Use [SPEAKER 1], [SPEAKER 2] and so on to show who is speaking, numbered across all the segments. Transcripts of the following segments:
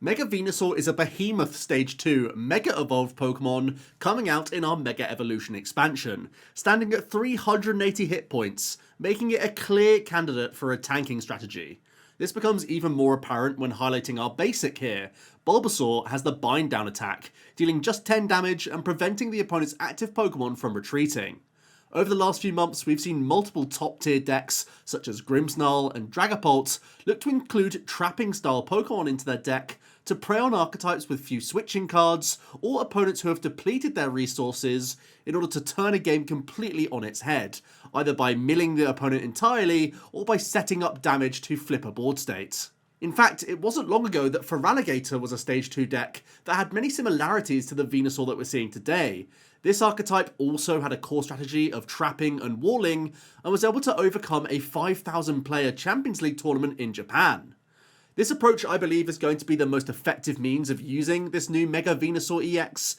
[SPEAKER 1] Mega Venusaur is a Behemoth Stage 2 Mega Evolved Pokemon coming out in our Mega Evolution expansion, standing at 380 hit points, making it a clear candidate for a tanking strategy. This becomes even more apparent when highlighting our basic here. Bulbasaur has the Bind Down attack, dealing just 10 damage and preventing the opponent's active Pokemon from retreating. Over the last few months, we've seen multiple top-tier decks, such as Grimmsnarl and Dragapult, look to include trapping-style Pokemon into their deck to prey on archetypes with few switching cards, or opponents who have depleted their resources in order to turn a game completely on its head, either by milling the opponent entirely, or by setting up damage to flip a board state. In fact, it wasn't long ago that Feraligatr was a Stage 2 deck that had many similarities to the Venusaur that we're seeing today. This archetype also had a core strategy of trapping and walling, and was able to overcome a 5,000 player Champions League tournament in Japan. This approach, I believe, is going to be the most effective means of using this new Mega Venusaur EX.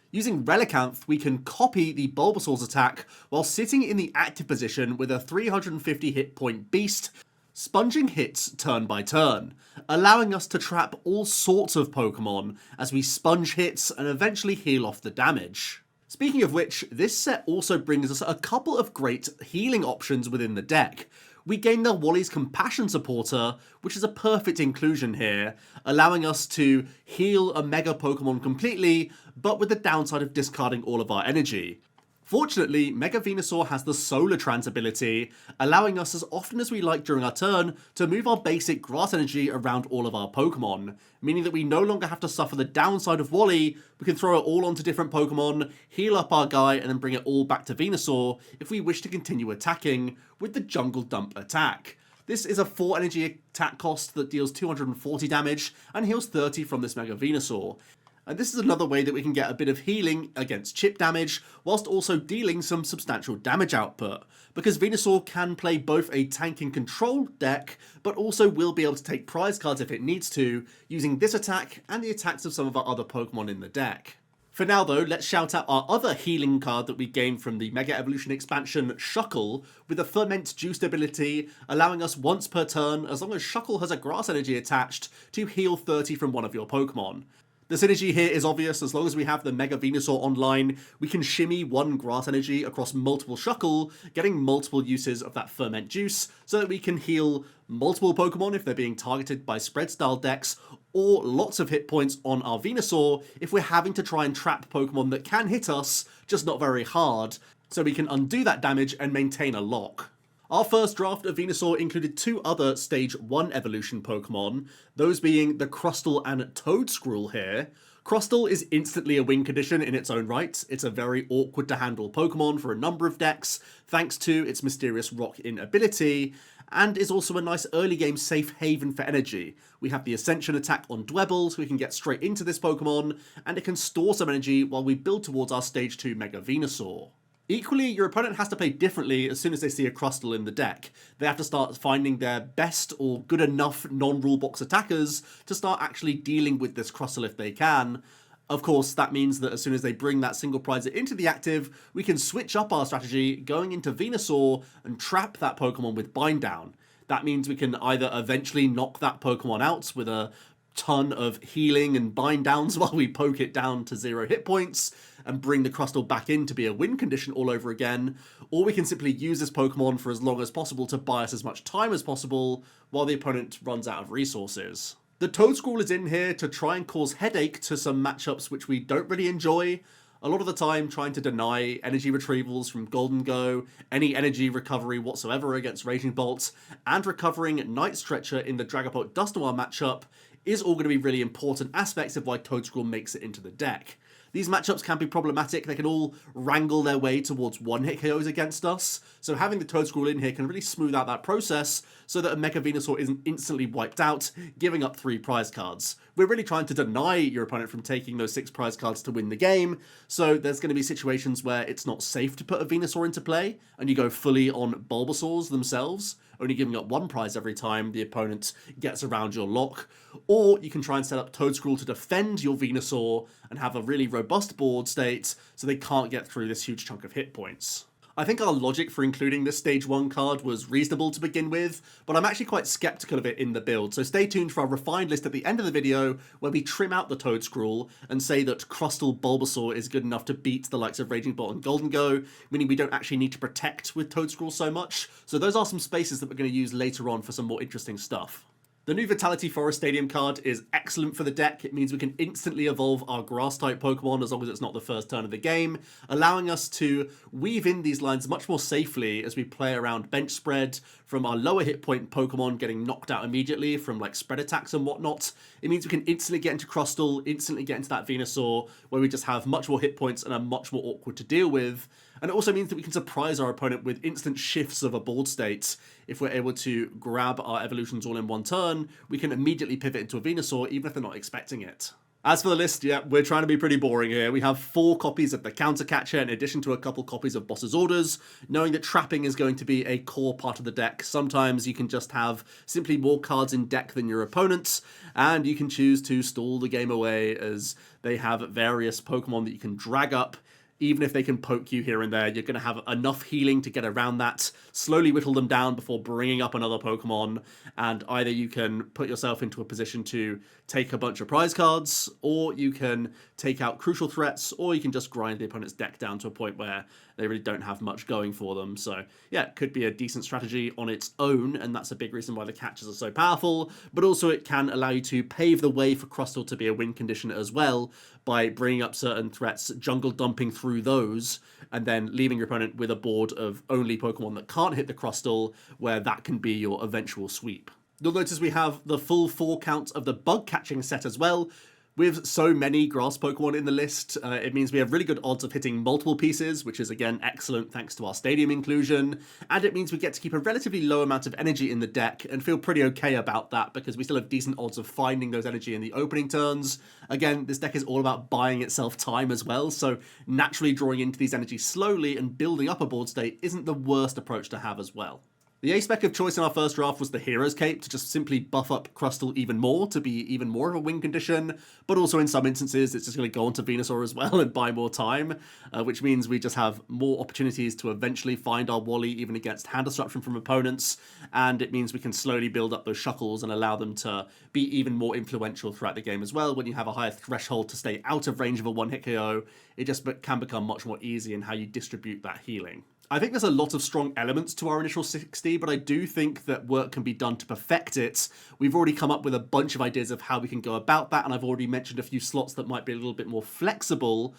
[SPEAKER 1] Using Relicanth, we can copy the Bulbasaur's attack while sitting in the active position with a 350 hit point beast, sponging hits turn by turn, allowing us to trap all sorts of Pokemon as we sponge hits and eventually heal off the damage. Speaking of which, this set also brings us a couple of great healing options within the deck. We gain the Wally's Compassion Supporter, which is a perfect inclusion here, allowing us to heal a Mega Pokemon completely, but with the downside of discarding all of our energy. Fortunately, Mega Venusaur has the Solar Trance ability, allowing us as often as we like during our turn to move our basic grass energy around all of our Pokemon, meaning that we no longer have to suffer the downside of Wally. We can throw it all onto different Pokemon, heal up our guy, and then bring it all back to Venusaur if we wish to continue attacking with the Jungle Dump attack. This is a 4 energy attack cost that deals 240 damage and heals 30 from this Mega Venusaur. And this is another way that we can get a bit of healing against chip damage, whilst also dealing some substantial damage output, because Venusaur can play both a tanking control deck, but also will be able to take prize cards if it needs to, using this attack and the attacks of some of our other Pokemon in the deck. For now though, let's shout out our other healing card that we gained from the Mega Evolution expansion, Shuckle, with a Ferment Juiced ability, allowing us once per turn, as long as Shuckle has a grass energy attached, to heal 30 from one of your Pokemon. The synergy here is obvious. As long as we have the Mega Venusaur online, we can shimmy one grass energy across multiple Shuckle, getting multiple uses of that Ferment Juice, so that we can heal multiple Pokemon if they're being targeted by spread-style decks, or lots of hit points on our Venusaur if we're having to try and trap Pokemon that can hit us, just not very hard, so we can undo that damage and maintain a lock. Our first draft of Venusaur included two other Stage 1 evolution Pokemon, those being the Crustle and Toedscruel here. Crustle is instantly a win condition in its own right. It's a very awkward to handle Pokemon for a number of decks, thanks to its mysterious rock-in ability, and is also a nice early game safe haven for energy. We have the Ascension attack on Dwebble, so we can get straight into this Pokemon, and it can store some energy while we build towards our Stage 2 Mega Venusaur. Equally, your opponent has to play differently as soon as they see a Crustle in the deck. They have to start finding their best or good enough non-rule box attackers to start actually dealing with this Crustle if they can. Of course, that means that as soon as they bring that single prizer into the active, we can switch up our strategy, going into Venusaur and trap that Pokemon with Bind Down. That means we can either eventually knock that Pokemon out with a ton of healing and bind downs while we poke it down to 0 hit points and bring the Crustle back in to be a win condition all over again, or we can simply use this Pokemon for as long as possible to buy us as much time as possible while the opponent runs out of resources. The Toedscruel is in here to try and cause headache to some matchups which we don't really enjoy. A lot of the time trying to deny energy retrievals from Golden Go, any energy recovery whatsoever against Raging Bolt, and recovering Night Stretcher in the Dragapult Dusknoir matchup is all going to be really important aspects of why Toedscruel makes it into the deck. These matchups can be problematic. They can all wrangle their way towards one-hit KOs against us, so having the Toedscruel in here can really smooth out that process so that a Mega Venusaur isn't instantly wiped out, giving up 3 prize cards. We're really trying to deny your opponent from taking those 6 prize cards to win the game, so there's going to be situations where it's not safe to put a Venusaur into play, and you go fully on Bulbasaurs themselves, only giving up 1 prize every time the opponent gets around your lock. Or you can try and set up Toedscruel to defend your Venusaur and have a really robust board state so they can't get through this huge chunk of hit points. I think our logic for including this Stage 1 card was reasonable to begin with, but I'm actually quite skeptical of it in the build, so stay tuned for our refined list at the end of the video where we trim out the Toedscruel and say that Crustle Bulbasaur is good enough to beat the likes of Raging Bolt and Golden Go, meaning we don't actually need to protect with Toedscruel so much, so those are some spaces that we're going to use later on for some more interesting stuff. The new Vitality Forrest Stadium card is excellent for the deck. It means we can instantly evolve our Grass-type Pokemon as long as it's not the first turn of the game, allowing us to weave in these lines much more safely as we play around bench spread from our lower hit point Pokemon getting knocked out immediately from like spread attacks and whatnot. It means we can instantly get into Crustle, instantly get into that Venusaur, where we just have much more hit points and are much more awkward to deal with. And it also means that we can surprise our opponent with instant shifts of a board state. If we're able to grab our evolutions all in one turn, we can immediately pivot into a Venusaur even if they're not expecting it. As for the list, yeah, we're trying to be pretty boring here. We have 4 copies of the Counter Catcher in addition to a couple copies of Boss's Orders, knowing that trapping is going to be a core part of the deck. Sometimes you can just have simply more cards in deck than your opponents, and you can choose to stall the game away as they have various Pokemon that you can drag up. Even if they can poke you here and there, you're going to have enough healing to get around that, slowly whittle them down before bringing up another Pokemon, and either you can put yourself into a position to take a bunch of prize cards, or you can take out crucial threats, or you can just grind the opponent's deck down to a point where they really don't have much going for them. So yeah, it could be a decent strategy on its own, and that's a big reason why the catchers are so powerful, but also it can allow you to pave the way for Crustle to be a win condition as well, by bringing up certain threats, jungle dumping through those, and then leaving your opponent with a board of only Pokemon that can't hit the Crustle, where that can be your eventual sweep. You'll notice we have the full 4 count of the bug catching set as well. With so many grass Pokemon in the list, it means we have really good odds of hitting multiple pieces, which is again excellent thanks to our stadium inclusion, and it means we get to keep a relatively low amount of energy in the deck and feel pretty okay about that because we still have decent odds of finding those energy in the opening turns. Again, this deck is all about buying itself time as well, so naturally drawing into these energies slowly and building up a board state isn't the worst approach to have as well. The A-spec of choice in our first draft was the Hero's Cape to just simply buff up Crustle even more to be even more of a win condition, but also in some instances it's just going to go onto Venusaur as well and buy more time, which means we just have more opportunities to eventually find our Wally even against hand disruption from opponents, and it means we can slowly build up those Shuckles and allow them to be even more influential throughout the game as well. When you have a higher threshold to stay out of range of a one-hit KO, it just can become much more easy in how you distribute that healing. I think there's a lot of strong elements to our initial 60, but I do think that work can be done to perfect it. We've already come up with a bunch of ideas of how we can go about that, and I've already mentioned a few slots that might be a little bit more flexible.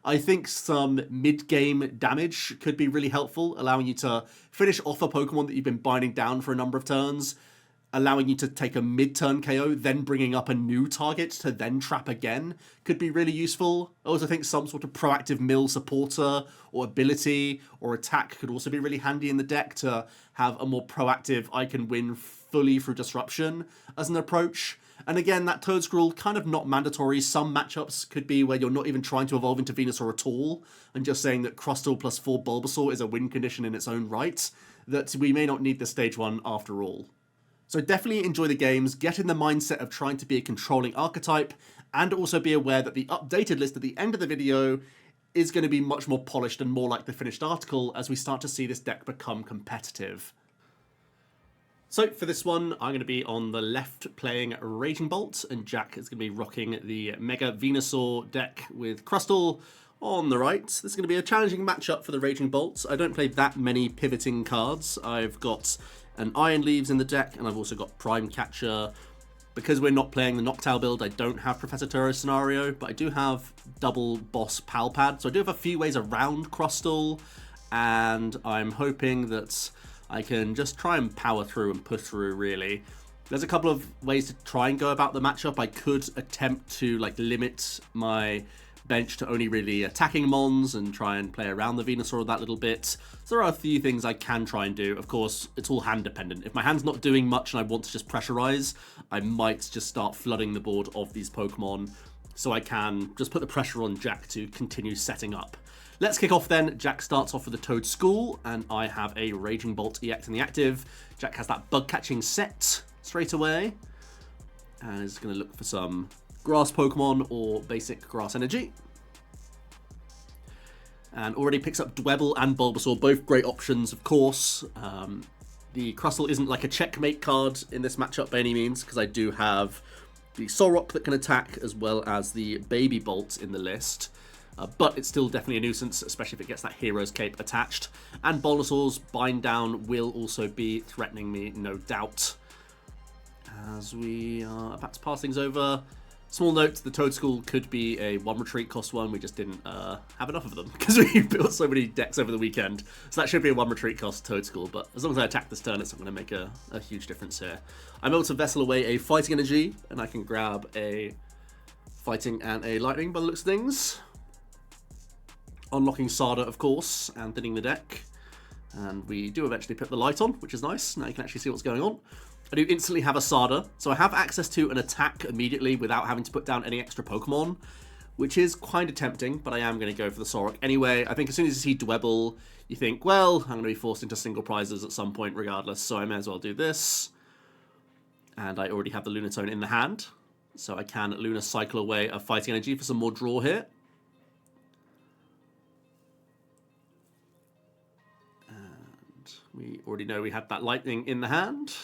[SPEAKER 1] I think some mid-game damage could be really helpful, allowing you to finish off a Pokemon that you've been binding down for a number of turns, allowing you to take a mid-turn KO, then bringing up a new target to then trap again could be really useful. I also think some sort of proactive mill supporter or ability or attack could also be really handy in the deck to have a more proactive I can win fully through disruption as an approach. And again, that Toedscruel, kind of not mandatory. Some matchups could be where you're not even trying to evolve into Venusaur at all, and just saying that Crustle plus 4 Bulbasaur is a win condition in its own right, that we may not need the stage 1 after all. So definitely enjoy the games, get in the mindset of trying to be a controlling archetype, and also be aware that the updated list at the end of the video is going to be much more polished and more like the finished article as we start to see this deck become competitive. So for this one, I'm going to be on the left playing Raging Bolt, and Jack is going to be rocking the Mega Venusaur deck with Crustle on the right. This is going to be a challenging matchup for the Raging Bolts. I don't play that many pivoting cards. I've got an Iron Leaves in the deck, and I've also got Prime Catcher. Because we're not playing the Noctowl build, I don't have Professor Turo's scenario, but I do have double boss Pal Pad, so I do have a few ways around Crustle, and I'm hoping that I can just try and power through and push through, really. There's a couple of ways to try and go about the matchup. I could attempt to limit my bench to only really attacking mons and try and play around the Venusaur that little bit. So there are a few things I can try and do. Of course, it's all hand dependent. If my hand's not doing much and I want to just pressurize, I might just start flooding the board of these Pokemon so I can just put the pressure on Jack to continue setting up. Let's kick off then. Jack starts off with a Toedscruel, and I have a Raging Bolt EX in the active. Jack has that bug catching set straight away, and is going to look for some grass Pokemon or basic grass energy. And already picks up Dwebble and Bulbasaur, both great options, of course. The Crustle isn't like a checkmate card in this matchup by any means, because I do have the Solrock that can attack, as well as the Baby Bolt in the list. But it's still definitely a nuisance, especially if it gets that Hero's Cape attached. And Bulbasaur's Bind Down will also be threatening me, no doubt. As we are about to pass things over, small note, the Toedscool could be a 1 retreat cost one. We just didn't have enough of them because we built so many decks over the weekend. So that should be a 1 retreat cost Toedscool, but as long as I attack this turn, it's not going to make a huge difference here. I'm able to Vessel away a Fighting Energy, and I can grab a Fighting and a Lightning by the looks of things. Unlocking Sada, of course, and thinning the deck. And we do eventually put the light on, which is nice. Now you can actually see what's going on. I do instantly have a Sada, so I have access to an attack immediately without having to put down any extra Pokemon, which is kind of tempting, but I am going to go for the Solrock anyway. I think as soon as you see Dwebble, you think, well, I'm going to be forced into single prizes at some point regardless, so I may as well do this. And I already have the Lunatone in the hand, so I can Luna cycle away a Fighting Energy for some more draw here. We already know we had that Lightning in the hand.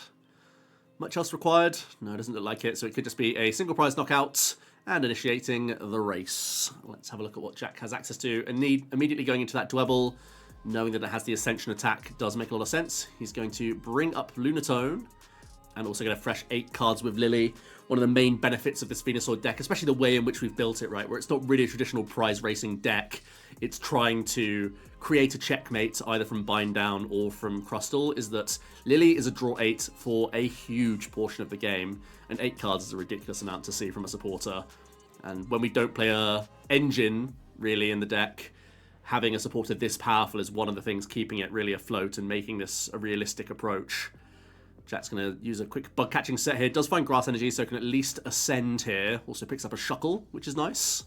[SPEAKER 1] Much else required? No, it doesn't look like it. So it could just be a single prize knockout and initiating the race. Let's have a look at what Jack has access to. And immediately going into that Dwebble, knowing that it has the Ascension attack, does make a lot of sense. He's going to bring up Lunatone and also get a fresh 8 cards with Lillie. One of the main benefits of this Venusaur deck, especially the way in which we've built it, right, where it's not really a traditional prize racing deck. It's trying to create a checkmate either from Bind Down or from Crustle, is that Lillie is a draw 8 for a huge portion of the game, and 8 cards is a ridiculous amount to see from a supporter. And when we don't play a engine, really, in the deck, having a supporter this powerful is one of the things keeping it really afloat and making this a realistic approach. Jack's going to use a quick bug catching set here. Does find Grass Energy, so can at least ascend here. Also picks up a Shuckle, which is nice.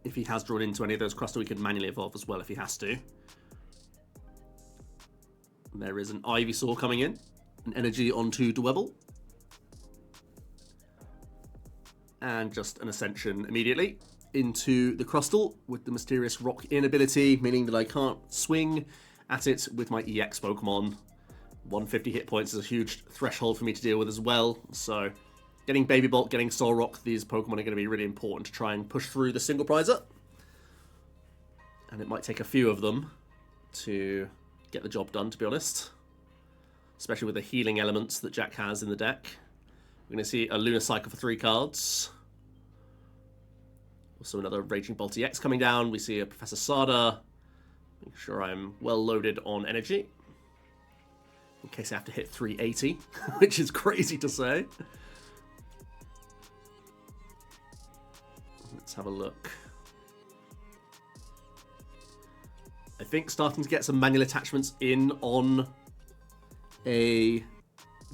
[SPEAKER 1] If he has drawn into any of those Crustle, he could manually evolve as well if he has to. There is an Ivysaur coming in. An Energy onto Dwebble. And just an Ascension immediately into the Crustle with the Mysterious Rock In ability, meaning that I can't swing at it with my EX Pokemon. 150 hit points is a huge threshold for me to deal with as well, so getting Baby Bolt, getting Solrock, these Pokemon are going to be really important to try and push through the single prizer. And it might take a few of them to get the job done, to be honest. Especially with the healing elements that Jack has in the deck. We're going to see a Lunar Cycle for 3 cards. Also another Raging Bolt EX coming down. We see a Professor Sada. Make sure I'm well loaded on energy. In case I have to hit 380, which is crazy to say. Let's have a look. I think starting to get some manual attachments in on a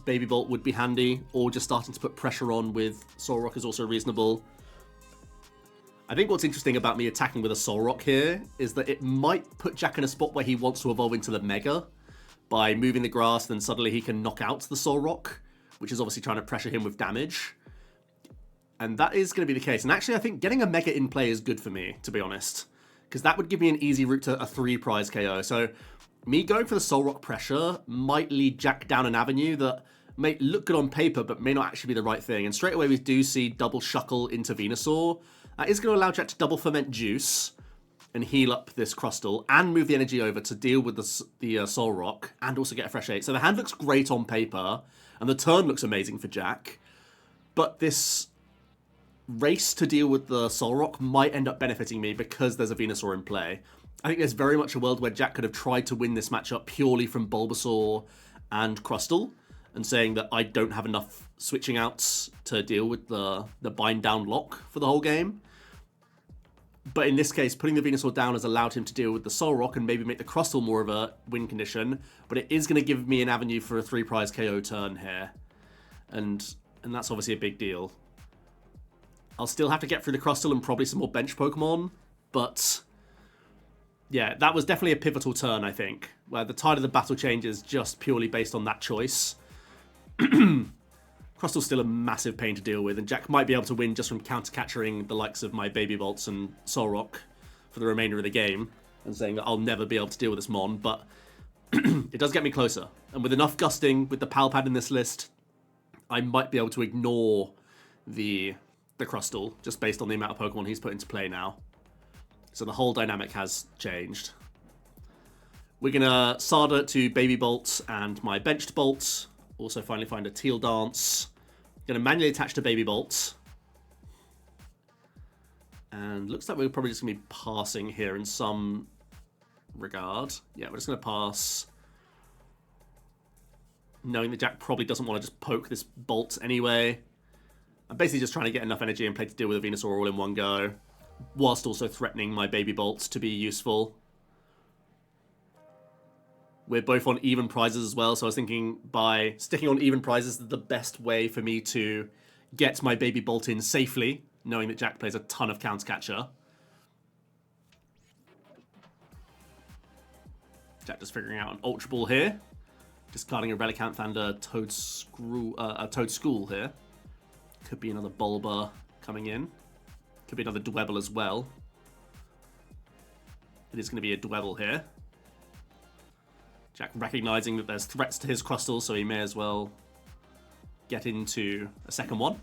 [SPEAKER 1] Baby Bolt would be handy, or just starting to put pressure on with Solrock is also reasonable. I think what's interesting about me attacking with a Solrock here is that it might put Jack in a spot where he wants to evolve into the Mega by moving the grass, then suddenly he can knock out the Solrock, which is obviously trying to pressure him with damage. And that is going to be the case. And actually, I think getting a Mega in play is good for me, to be honest, because that would give me an easy route to a 3 prize KO. So me going for the Solrock pressure might lead Jack down an avenue that may look good on paper, but may not actually be the right thing. And straight away, we do see double Shuckle into Venusaur. That is going to allow Jack to double Ferment Juice and heal up this Crustle and move the energy over to deal with the Solrock and also get a fresh 8. So the hand looks great on paper and the turn looks amazing for Jack. But this race to deal with the Solrock might end up benefiting me because there's a Venusaur in play. I think there's very much a world where Jack could have tried to win this matchup purely from Bulbasaur and Crustle and saying that I don't have enough switching outs to deal with the bind down lock for the whole game. But in this case, putting the Venusaur down has allowed him to deal with the Solrock and maybe make the Crustle more of a win condition. But it is going to give me an avenue for a 3 prize KO turn here. And that's obviously a big deal. I'll still have to get through the Crustle and probably some more bench Pokemon. But yeah, that was definitely a pivotal turn, I think, where the tide of the battle changes just purely based on that choice. Crustle's still a massive pain to deal with, and Jack might be able to win just from counter-catchering the likes of my Baby Bolts and Solrock. for the remainder of the game and saying that I'll never be able to deal with this Mon, but it does get me closer. And with enough gusting, with the Palpad in this list, I might be able to ignore the Crustle, just based on the amount of Pokemon he's put into play now. So the whole dynamic has changed. We're going to Sada to Baby Bolt and my benched Bolt. Also finally find a Teal Dance. Going to manually attach to Baby Bolt. And looks like we're probably just going to be passing here in some regard. Yeah, we're just going to pass, knowing that Jack probably doesn't want to just poke this Bolt anyway. I'm basically just trying to get enough energy in play to deal with a Venusaur all in one go, whilst also threatening my Baby Bolt to be useful. We're both on even prizes as well, so I was thinking by sticking on even prizes is the best way for me to get my Baby Bolt in safely, knowing that Jack plays a ton of Countercatcher. Jack just figuring out an Ultra Ball here. Discarding a Relicanth and a Toadschool here. Could be another Bulba coming in. Could be another Dwebble as well. It is going to be a Dwebble here. Jack recognizing that there's threats to his Crustle, so he may as well get into a second one.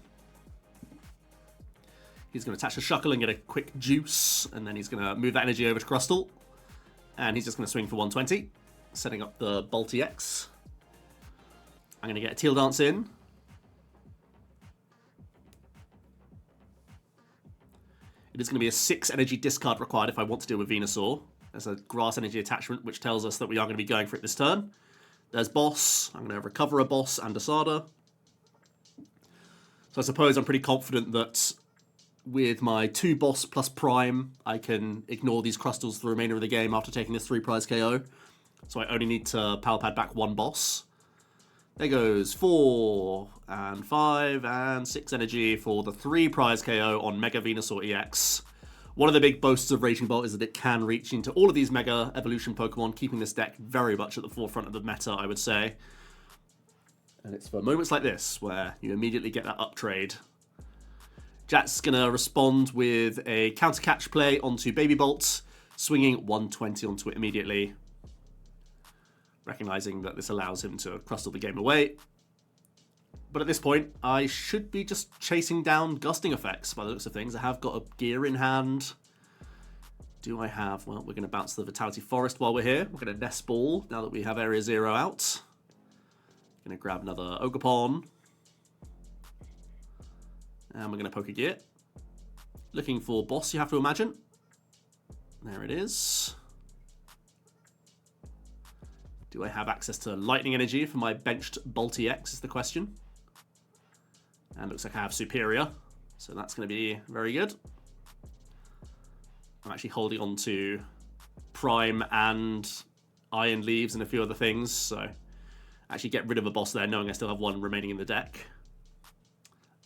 [SPEAKER 1] He's going to attach a Shuckle and get a quick Juice, and then he's going to move that energy over to Crustle. And he's just going to swing for 120, setting up the Bolt EX. I'm going to get a Teal Dance in. It is going to be a 6 energy discard required if I want to deal with Venusaur. There's a Grass energy attachment, which tells us that we are going to be going for it this turn. There's Boss. I'm going to recover a Boss and a Sada. So I suppose I'm pretty confident that with my 2 Boss plus Prime, I can ignore these Crustles for the remainder of the game after taking this 3 prize KO. So I only need to Palpad back 1 Boss. There goes 4 and 5 and 6 energy for the 3 prize KO on Mega Venusaur EX. One of the big boasts of Raging Bolt is that it can reach into all of these Mega Evolution Pokemon, keeping this deck very much at the forefront of the meta, I would say. And it's for moments like this where you immediately get that uptrade. Jack's going to respond with a counter catch play onto Baby Bolt, swinging 120 onto it immediately, recognizing that this allows him to Crustle the game away. But at this point, I should be just chasing down gusting effects by the looks of things. I have got a gear in hand. Do I have... Well, we're going to bounce the Vitality Forest while we're here. We're going to Nest Ball now that we have Area 0 out. Going to grab another Ogerpon. And we're going to poke a gear. Looking for Boss, you have to imagine. There it is. Do I have access to Lightning Energy for my benched Bolt EX is the question. And looks like I have Superior, so that's going to be very good. I'm actually holding on to Prime and Iron Leaves and a few other things, so actually get rid of a Boss there, knowing I still have 1 remaining in the deck.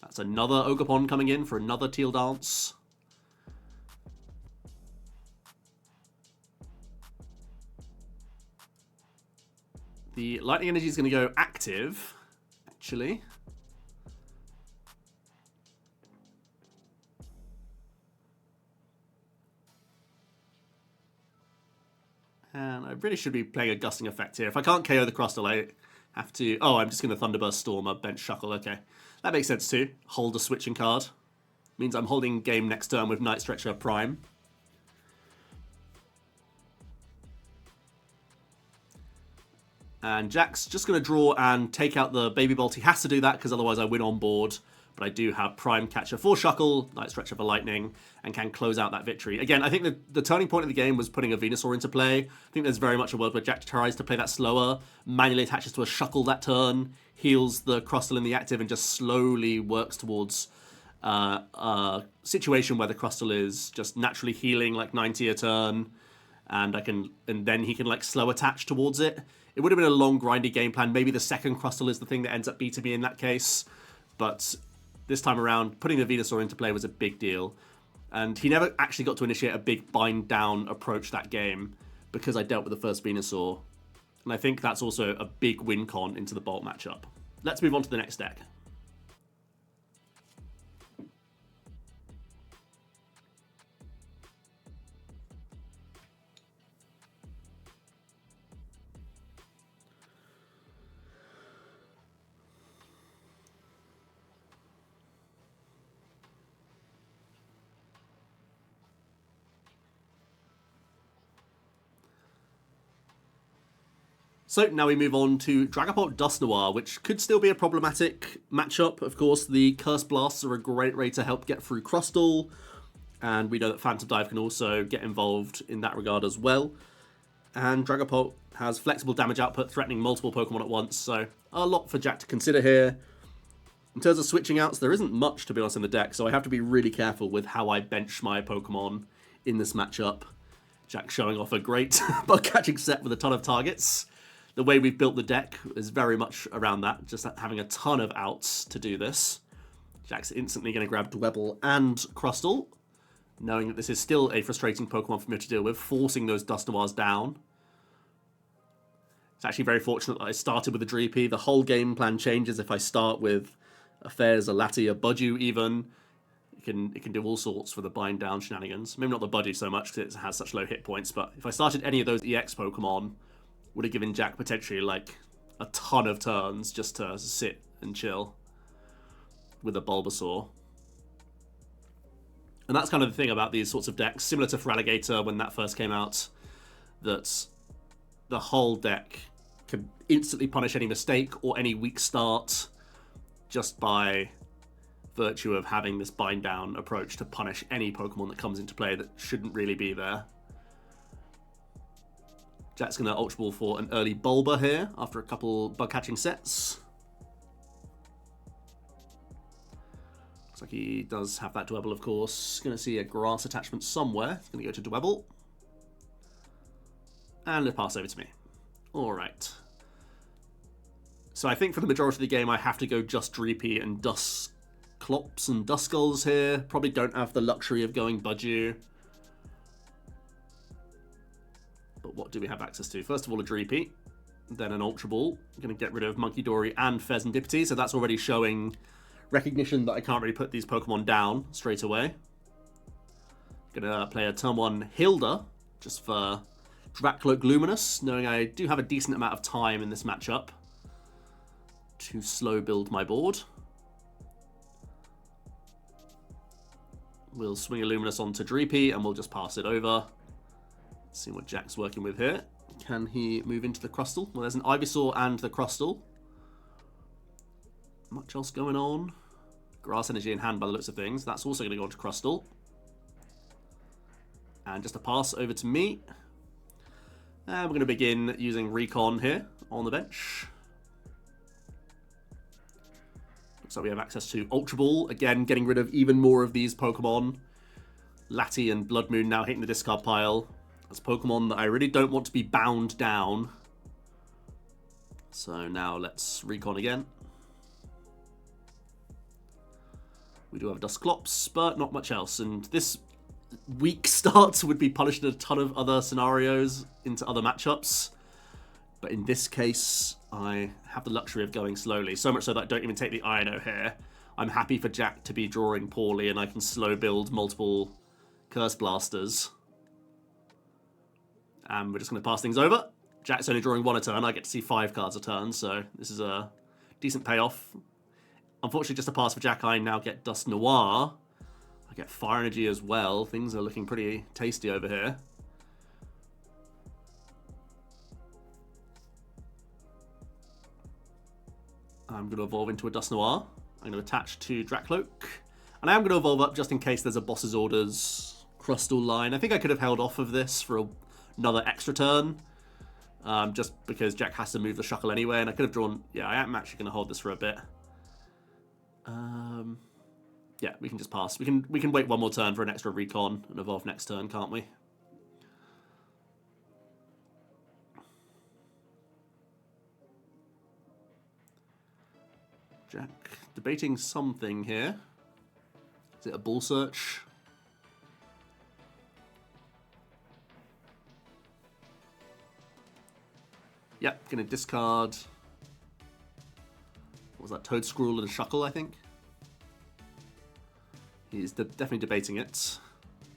[SPEAKER 1] That's another Ogerpon coming in for another Teal Dance. The Lightning Energy is going to go active, actually. And I really should be playing a gusting effect here. If I can't KO the Crustle, I have to... Oh, I'm just going to Thunderburst Storm a bench Shuckle. Okay, that makes sense too. Hold a switching card. Means I'm holding game next turn with Night Stretcher Prime. And Jack's just going to draw and take out the Baby Bolt. He has to do that because otherwise I win on board. But I do have Prime Catcher for Shuckle, Night Stretcher for Lightning, and can close out that victory. Again, I think the turning point of the game was putting a Venusaur into play. I think there's very much a world where Jack tries to play that slower, manually attaches to a Shuckle that turn, heals the Crustle in the active, and just slowly works towards a situation where the Crustle is just naturally healing like 90 a turn, and then he can like slow attach towards it. It would have been a long, grindy game plan. Maybe the second Crustle is the thing that ends up beating me in that case. But this time around, putting the Venusaur into play was a big deal. And he never actually got to initiate a big bind-down approach that game because I dealt with the first Venusaur. And I think that's also a big win con into the Bolt matchup. Let's move on to the next deck. So now we move on to Dragapult Dusknoir, which could still be a problematic matchup. Of course, the Curse Blasts are a great way to help get through Crustle, and we know that Phantom Dive can also get involved in that regard as well. And Dragapult has flexible damage output, threatening multiple Pokemon at once, so a lot for Jack to consider here. In terms of switching outs, there isn't much, to be honest, in the deck, so I have to be really careful with how I bench my Pokemon in this matchup. Jack showing off a great bug-catching set with a ton of targets. The way we've built the deck is very much around that, just having a ton of outs to do this. Jack's instantly going to grab Dwebble and Crustle, knowing that this is still a frustrating Pokemon for me to deal with, forcing those Dusknoirs down. It's actually very fortunate that I started with a Dreepy. The whole game plan changes if I start with a Fairs, a Lati, a Budgie even. It can do all sorts for the bind down shenanigans. Maybe not the Budgie so much because it has such low hit points, but if I started any of those EX Pokemon, would have given Jack potentially like a ton of turns just to sit and chill with a Bulbasaur. And that's kind of the thing about these sorts of decks, similar to Feraligatr when that first came out, that the whole deck can instantly punish any mistake or any weak start just by virtue of having this bind down approach to punish any Pokemon that comes into play that shouldn't really be there. Jack's going to Ultra Ball for an early Bulba here after a couple bug-catching sets. Looks like he does have that Dwebble, of course. Going to see a grass attachment somewhere. It's going to go to Dwebble. And it'll pass over to me. Alright. So I think for the majority of the game I have to go just Dreepy and Dusclops and Duskulls here. Probably don't have the luxury of going Budgie. But what do we have access to? First of all, a Dreepy, then an Ultra Ball. I'm going to get rid of Monkey Dory and Pheasantipity, so that's already showing recognition that I can't really put these Pokemon down straight away. Going to play a turn 1 Hilda, just for Dracloak Luminous, knowing I do have a decent amount of time in this matchup to slow build my board. We'll swing a Luminous onto Dreepy, and we'll just pass it over. See what Jack's working with here. Can he move into the Crustle? Well, there's an Ivysaur and the Crustle. Much else going on. Grass Energy in hand by the looks of things. That's also going to go into Crustle. And just a pass over to me. And we're going to begin using Recon here on the bench. Looks like we have access to Ultra Ball. Again, getting rid of even more of these Pokemon. Lati and Blood Moon now hitting the discard pile. That's Pokemon that I really don't want to be bound down. So now let's Recon again. We do have Dusclops, but not much else. And this weak start would be punished in a ton of other scenarios into other matchups. But in this case, I have the luxury of going slowly. So much so that I don't even take the Iono here. I'm happy for Jack to be drawing poorly and I can slow build multiple Curse Blasters. And we're just going to pass things over. Jack's only drawing 1 a turn. I get to see 5 cards a turn, so this is a decent payoff. Unfortunately, just a pass for Jack, I now get Dusknoir. I get Fire Energy as well. Things are looking pretty tasty over here. I'm going to evolve into a Dusknoir. I'm going to attach to Dracloak. And I am going to evolve up just in case there's a Boss's Orders Crustle line. I think I could have held off of this for another extra turn, just because Jack has to move the Shuckle anyway, and I could have drawn... Yeah, I am actually going to hold this for a bit. Yeah, we can just pass. We can wait one more turn for an extra Recon and evolve next turn, can't we? Jack debating something here. Is it a Ball Search? Yep, going to discard... What was that? Toedscruel and a Shuckle, I think? He's definitely debating it.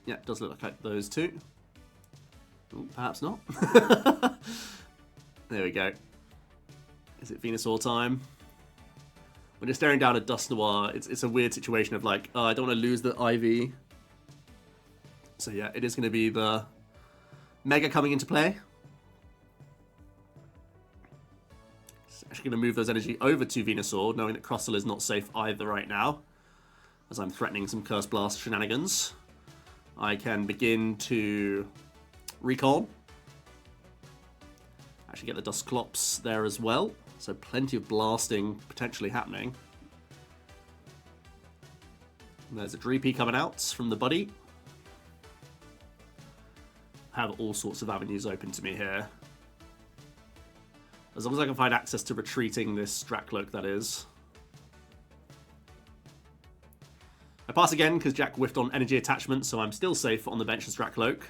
[SPEAKER 1] Yeah, it does look like those two. Ooh, perhaps not. There we go. Is it Venusaur time? When you're staring down at Dusknoir, it's a weird situation of like, oh, I don't want to lose the IV. So yeah, it is going to be the Mega coming into play. Actually going to move those energy over to Venusaur, knowing that Crustle is not safe either right now, as I'm threatening some Curse Blast shenanigans. I can begin to recon. Actually get the Dusclops there as well, so plenty of blasting potentially happening. And there's a Dreepy coming out from the buddy. Have all sorts of avenues open to me here. As long as I can find access to retreating this Dracloak, that is. I pass again because Jack whiffed on energy attachment, so I'm still safe on the bench as Dracloak.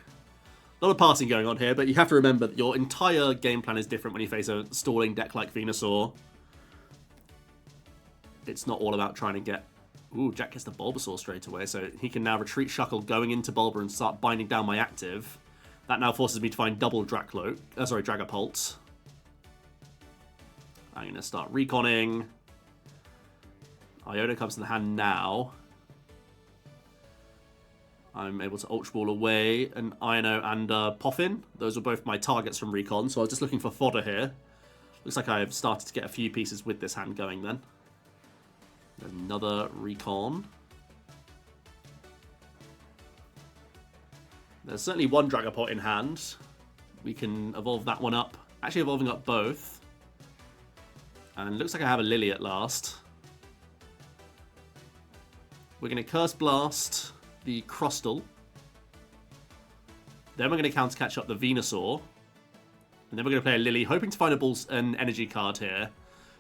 [SPEAKER 1] A lot of passing going on here, but you have to remember that your entire game plan is different when you face a stalling deck like Venusaur. It's not all about trying to get... Ooh, Jack gets the Bulbasaur straight away, so he can now retreat Shuckle going into Bulba and start binding down my active. That now forces me to find double Dragapult. I'm going to start reconning. Iono comes to the hand now. I'm able to Ultra Ball away an Iono and Poffin. Those were both my targets from recon, so I was just looking for fodder here. Looks like I've started to get a few pieces with this hand going then. There's another recon. There's certainly one Dragapult in hand. We can evolve that one up. Actually evolving up both. And it looks like I have a Lillie at last. We're going to Curse Blast the Crustle. Then we're going to counter catch up the Venusaur. And then we're going to play a Lillie, hoping to find an energy card here,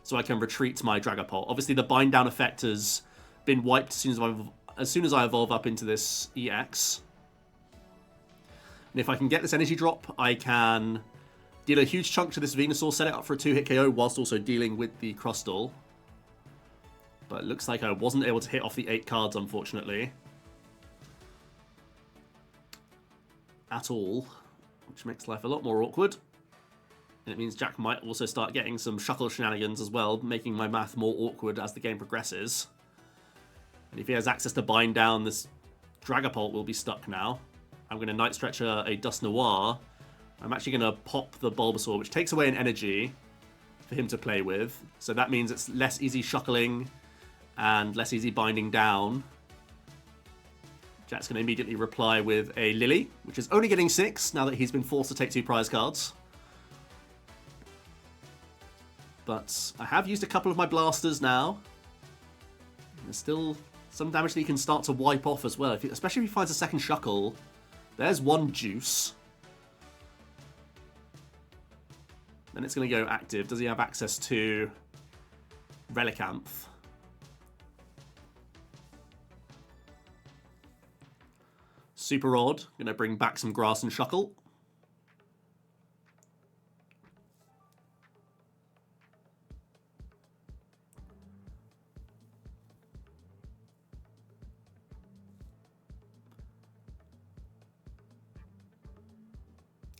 [SPEAKER 1] so I can retreat my Dragapult. Obviously, the bind down effect has been wiped as soon as I evolve up into this EX. And if I can get this energy drop, I can deal a huge chunk to this Venusaur, set it up for a 2-hit KO, whilst also dealing with the Crustle. But it looks like I wasn't able to hit off the 8 cards, unfortunately. At all, which makes life a lot more awkward. And it means Jack might also start getting some Shuckle shenanigans as well, making my math more awkward as the game progresses. And if he has access to bind down, this Dragapult will be stuck now. I'm going to Night Stretcher a Dusknoir. I'm actually going to pop the Bulbasaur, which takes away an energy for him to play with. So that means it's less easy Shuckling and less easy binding down. Jack's going to immediately reply with a Lillie, which is only getting 6 now that he's been forced to take 2 prize cards. But I have used a couple of my blasters now. There's still some damage that he can start to wipe off as well, especially if he finds a second Shuckle. There's one Juice. Then it's going to go active. Does he have access to Relicanth? Super odd. Going to bring back some Grass and Shuckle.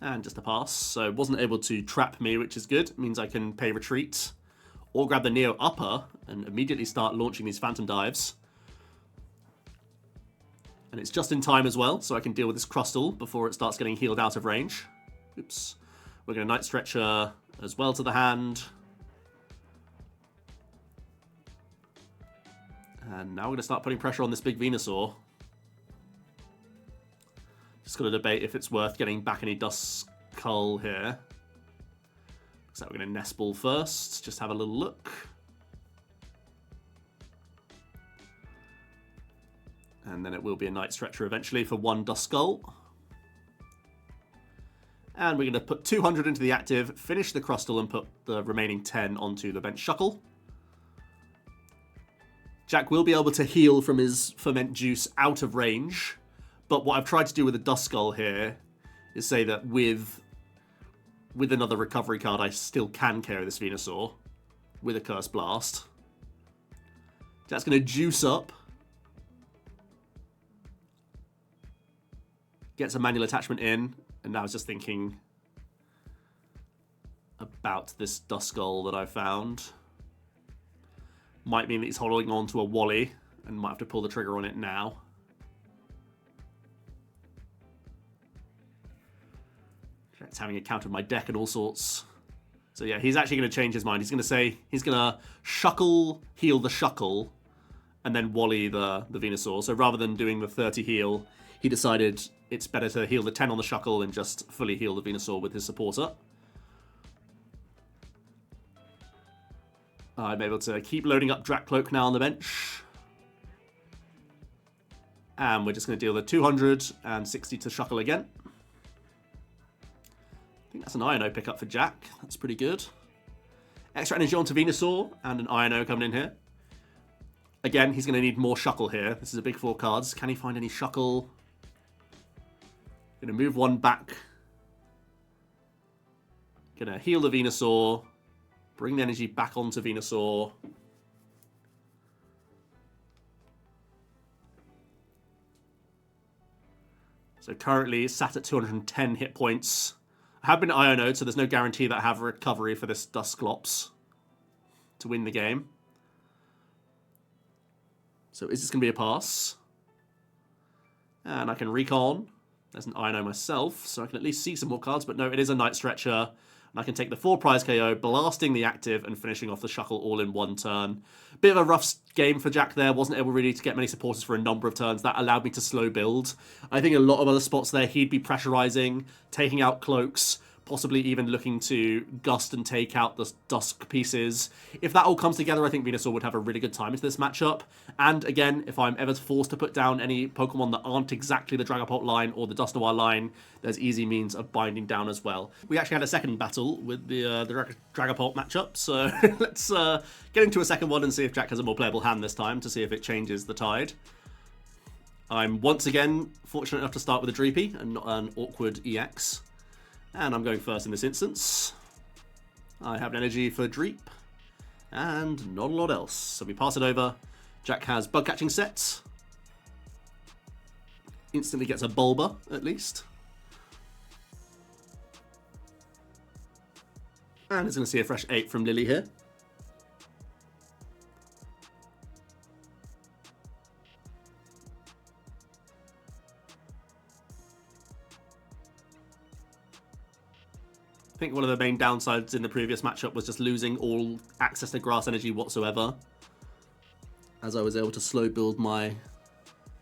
[SPEAKER 1] And just a pass, so wasn't able to trap me, which is good. It means I can pay retreat or grab the Neo Upper and immediately start launching these Phantom Dives. And it's just in time as well, so I can deal with this Crustle before it starts getting healed out of range. Oops. We're going to Night Stretcher as well to the hand. And now we're going to start putting pressure on this big Venusaur. Just got to debate if it's worth getting back any Duskull here. So we're going to Nest Ball first, just have a little look. And then it will be a Night Stretcher eventually for 1 Duskull. And we're going to put 200 into the active, finish the Crustle and put the remaining 10 onto the bench Shuckle. Jack will be able to heal from his Ferment Juice out of range. But what I've tried to do with the Duskull here is say that with another recovery card, I still can carry this Venusaur with a Curse Blast. Jack's going to Juice up. Gets a manual attachment in, and now I was just thinking about this Duskull that I found. Might mean that he's holding on to a Wally, and might have to pull the trigger on it now. It's having it countered my deck and all sorts. So yeah, he's actually going to change his mind. He's going to say he's going to Shuckle, heal the Shuckle, and then Wally the Venusaur. So rather than doing the 30 heal, he decided it's better to heal the 10 on the Shuckle and just fully heal the Venusaur with his supporter. I'm able to keep loading up Dragapult now on the bench. And we're just going to deal the 260 to Shuckle again. I think that's an Iono pickup for Jack. That's pretty good. Extra energy onto Venusaur and an Iono coming in here. Again, he's going to need more Shuckle here. This is a big 4 cards. Can he find any Shuckle? Going to move one back. Going to heal the Venusaur. Bring the energy back onto Venusaur. So currently sat at 210 hit points. I have been Iono'd, so there's no guarantee that I have recovery for this Dusklops to win the game. So is this going to be a pass? And I can recon. There's an Iono myself, so I can at least see some more cards. But no, it is a Night Stretcher. And I can take the 4 prize KO, blasting the active and finishing off the Shuckle all in one turn. Bit of a rough game for Jack there. Wasn't able really to get many supporters for a number of turns. That allowed me to slow build. I think a lot of other spots there, he'd be pressurizing, taking out cloaks, possibly even looking to gust and take out the Dusk pieces. If that all comes together, I think Venusaur would have a really good time into this matchup. And again, if I'm ever forced to put down any Pokemon that aren't exactly the Dragapult line or the Dusknoir line, there's easy means of binding down as well. We actually had a second battle with the Dragapult matchup, so let's get into a second one and see if Jack has a more playable hand this time to see if it changes the tide. I'm once again fortunate enough to start with a Dreepy and not an awkward EX. And I'm going first in this instance. I have an energy for Dreep. And not a lot else. So we pass it over. Jack has Bug Catching Set. Instantly gets a Bulba, at least. And it's going to see a fresh 8 from Lillie here. I think one of the main downsides in the previous matchup was just losing all access to grass energy whatsoever, as I was able to slow build my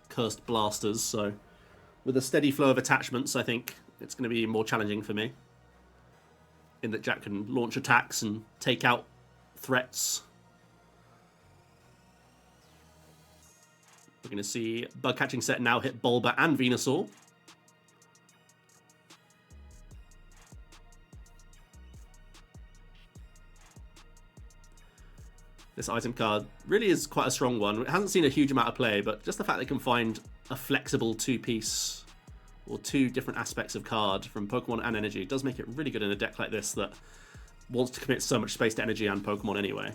[SPEAKER 1] cursed blasters. So with a steady flow of attachments, I think it's going to be more challenging for me, in that Jack can launch attacks and take out threats. We're going to see Bug Catching Set now hit Bulba and Venusaur. This item card really is quite a strong one. It hasn't seen a huge amount of play, but just the fact that it can find a flexible 2-piece or 2 different aspects of card from Pokemon and energy does make it really good in a deck like this that wants to commit so much space to energy and Pokemon anyway.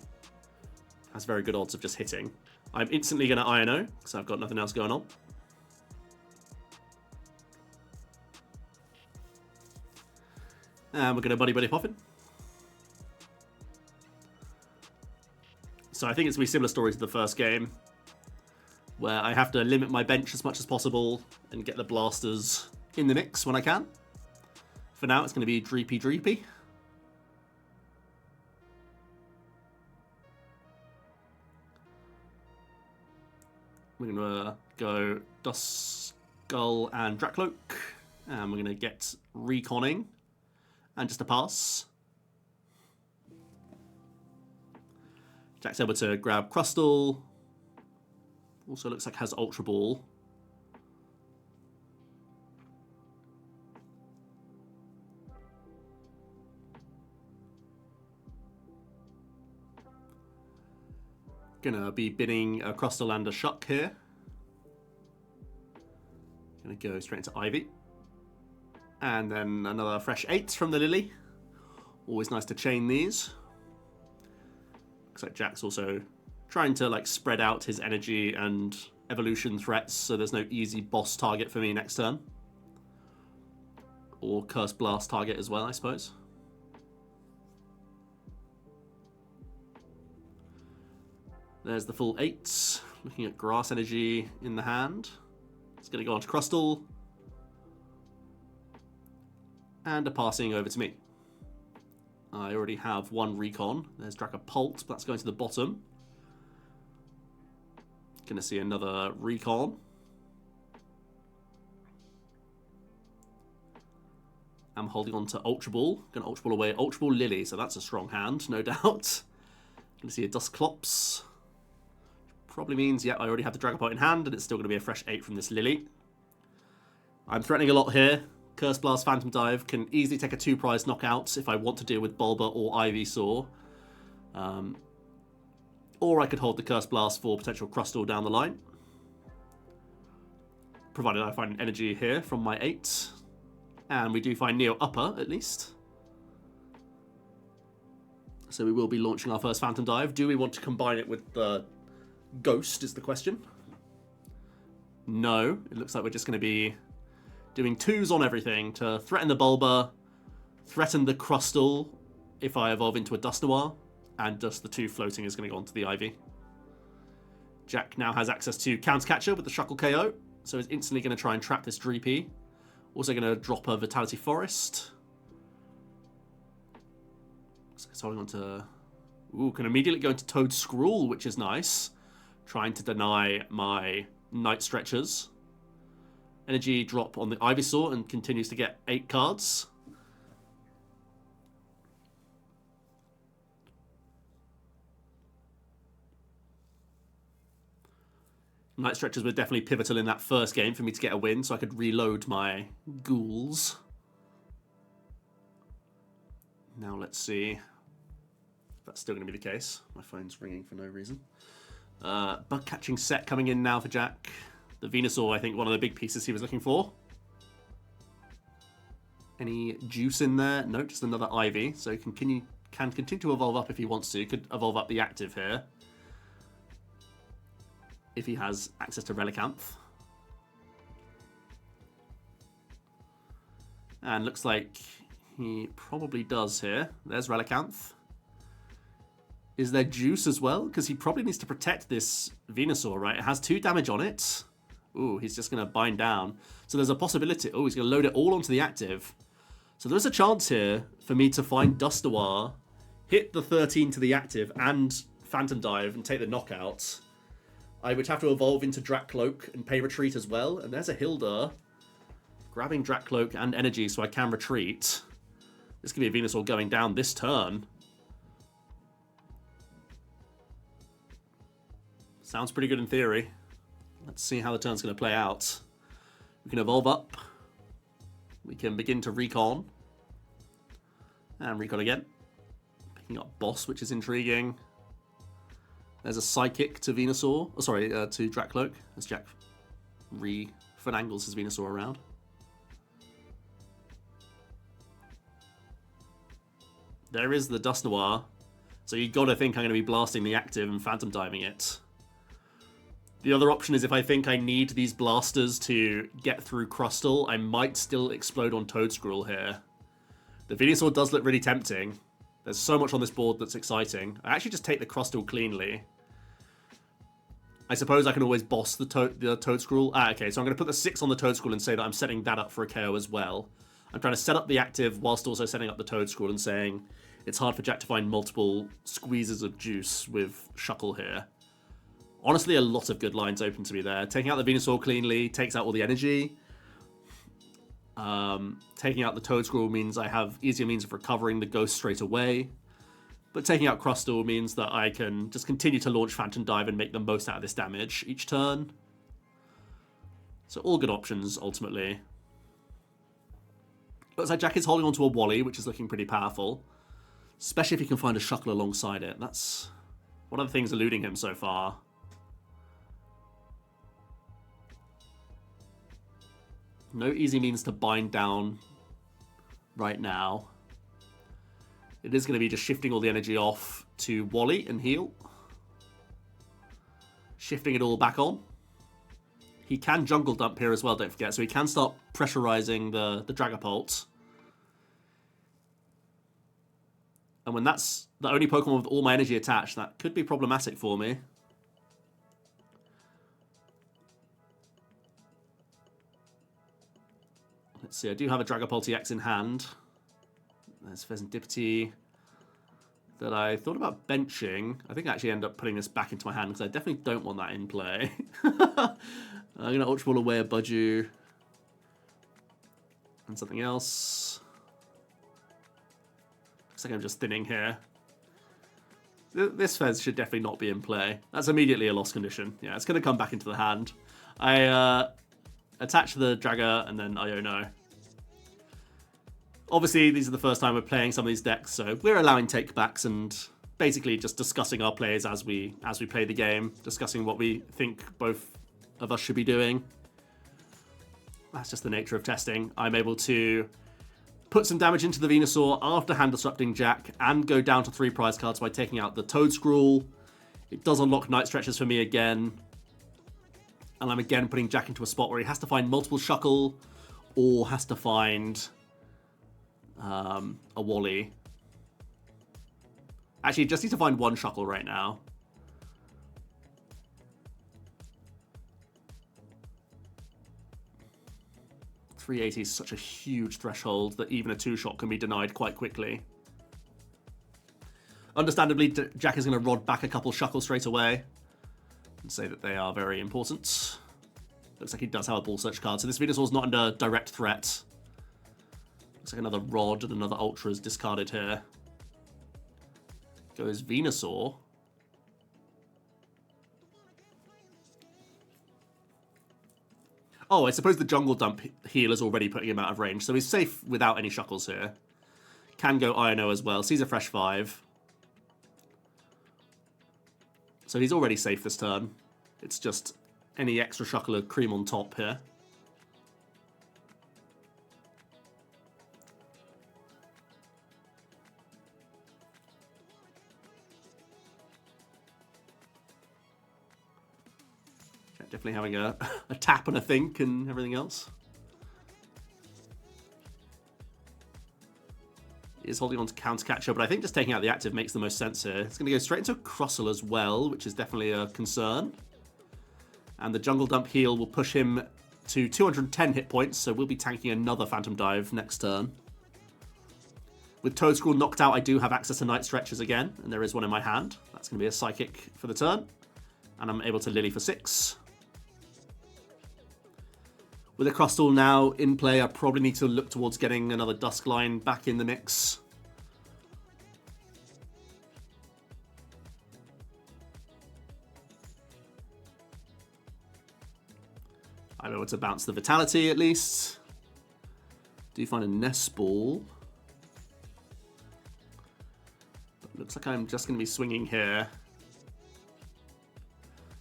[SPEAKER 1] Has very good odds of just hitting. I'm instantly going to Iono, because I've got nothing else going on. And we're going to Buddy Poppin'. So I think it's going to be a similar story to the first game, where I have to limit my bench as much as possible and get the blasters in the mix when I can. For now, it's going to be Dreepy. We're going to go Duskull and Dragapult, and we're going to get Reconning and just a pass. Jack's able to grab Crustle. Also looks like has Ultra Ball. Gonna be bidding a Crustle and a Shuck here. Gonna go straight into Ivy. And then another fresh 8 from the Lillie. Always nice to chain these. Looks like Jack's also trying to like spread out his energy and evolution threats, so there's no easy boss target for me next turn. Or Curse Blast target as well, I suppose. There's the full 8s. Looking at grass energy in the hand. It's going to go on to Crustle. And a passing over to me. I already have one Recon. There's Dragapult, but that's going to the bottom. Gonna see another Recon. I'm holding on to Ultra Ball. Gonna Ultra Ball away. Ultra Ball Lillie, so that's a strong hand, no doubt. Gonna see a Dusknoir. Probably means, yeah, I already have the Dragapult in hand, and it's still gonna be a fresh 8 from this Lillie. I'm threatening a lot here. Curse Blast, Phantom Dive can easily take a 2-prize knockout if I want to deal with Bulba or Ivysaur. Or I could hold the Curse Blast for potential Crustle down the line. Provided I find an energy here from my 8. And we do find Neo Upper, at least. So we will be launching our first Phantom Dive. Do we want to combine it with the Ghost, is the question. No, it looks like we're just going to be doing 2s on everything to threaten the Bulba, threaten the Crustle if I evolve into a Dusknoir, and just the 2 floating is going to go onto the Ivy. Jack now has access to Counter Catcher with the Shuckle KO, so he's instantly going to try and trap this Dreepy. Also going to drop a Vitality Forrest. So he's holding on to... Ooh, can immediately go into Toad Scroll, which is nice. Trying to deny my Night Stretchers. Energy drop on the Ivysaur and continues to get 8 cards. Night Stretchers were definitely pivotal in that first game for me to get a win, so I could reload my ghouls. Now let's see if that's still going to be the case. My phone's ringing for no reason. Bug catching set coming in now for Jack. The Venusaur, I think, one of the big pieces he was looking for. Any juice in there? No, just another Ivy. So he can continue to evolve up if he wants to. Could evolve up the active here. If he has access to Relicanth. And looks like he probably does here. There's Relicanth. Is there juice as well? Because he probably needs to protect this Venusaur, right? It has 2 damage on it. Ooh, he's just going to bind down. So there's a possibility. Oh, he's going to load it all onto the active. So there's a chance here for me to find Dusknoir, hit the 13 to the active, and Phantom Dive and take the knockout. I would have to evolve into Dracloak and pay retreat as well. And there's a Hilda grabbing Dracloak and energy so I can retreat. This could be a Venusaur going down this turn. Sounds pretty good in theory. Let's see how the turn's going to play out. We can evolve up. We can begin to Recon. And Recon again. Picking up Boss, which is intriguing. There's a Psychic to Venusaur. Oh, sorry, to Dracloak. As Jack re-finangles his Venusaur around. There is the Dusknoir. So you've got to think I'm going to be blasting the active and Phantom Diving it. The other option is if I think I need these blasters to get through Crustle, I might still explode on Toadscruel here. The Venusaur does look really tempting. There's so much on this board that's exciting. I actually just take the Crustle cleanly. I suppose I can always boss the Toadscruel. Okay, so I'm going to put the 6 on the Toadscruel and say that I'm setting that up for a KO as well. I'm trying to set up the active whilst also setting up the Toadscruel and saying it's hard for Jack to find multiple squeezes of juice with Shuckle here. Honestly, a lot of good lines open to me there. Taking out the Venusaur cleanly takes out all the energy. Taking out the Toadscruel means I have easier means of recovering the Ghost straight away. But taking out Crustle means that I can just continue to launch Phantom Dive and make the most out of this damage each turn. So all good options, ultimately. Looks like Jack is holding onto a Wally, which is looking pretty powerful. Especially if he can find a Shuckle alongside it. That's one of the things eluding him so far. No easy means to bind down right now. It is going to be just shifting all the energy off to Wally and heal. Shifting it all back on. He can Jungle Dump here as well, don't forget. So he can start pressurizing the Dragapult. And when that's the only Pokemon with all my energy attached, that could be problematic for me. Let's see, I do have a Dragapult EX in hand. There's Pheasantipity. that I thought about benching. I think I actually end up putting this back into my hand because I definitely don't want that in play. I'm going to Ultra Ball away a Budgie. And something else. Looks like I'm just thinning here. This Fez should definitely not be in play. That's immediately a lost condition. Yeah, it's going to come back into the hand. I attach the Draga and then Iono. Obviously, these are the first time we're playing some of these decks, so we're allowing takebacks and basically just discussing our plays as we play the game, discussing what we think both of us should be doing. That's just the nature of testing. I'm able to put some damage into the Venusaur after hand disrupting Jack and go down to 3 prize cards by taking out the Toadscruel. It does unlock Night Stretches for me again. And I'm again putting Jack into a spot where he has to find multiple Shuckle or has to find a Wally. Actually, just need to find one Shuckle right now. .380 is such a huge threshold that even a 2-shot can be denied quite quickly. Understandably, Jack is going to rod back a couple Shuckle straight away and say that they are very important. Looks like he does have a Ball Search card, so this Venusaur is not under direct threat. Looks like another Rod and another Ultra is discarded here. Goes Venusaur. Oh, I suppose the Jungle Dump heal is already putting him out of range, so he's safe without any Shuckles here. Can go Iono as well, sees a fresh 5. So he's already safe this turn. It's just any extra Shuckle or cream on top here. Definitely having a tap and a think and everything else. He is holding on to Counter Catcher, but I think just taking out the active makes the most sense here. It's going to go straight into a Crustle as well, which is definitely a concern. And the Jungle Dump heal will push him to 210 hit points, so we'll be tanking another Phantom Dive next turn. With Toadscruel knocked out, I do have access to Night Stretches again, and there is one in my hand. That's going to be a Psychic for the turn. And I'm able to Lillie for 6. With a Crustle now in play, I probably need to look towards getting another Duskline back in the mix. I'm able to bounce the Vitality at least. Do find a Nest Ball. But looks like I'm just going to be swinging here.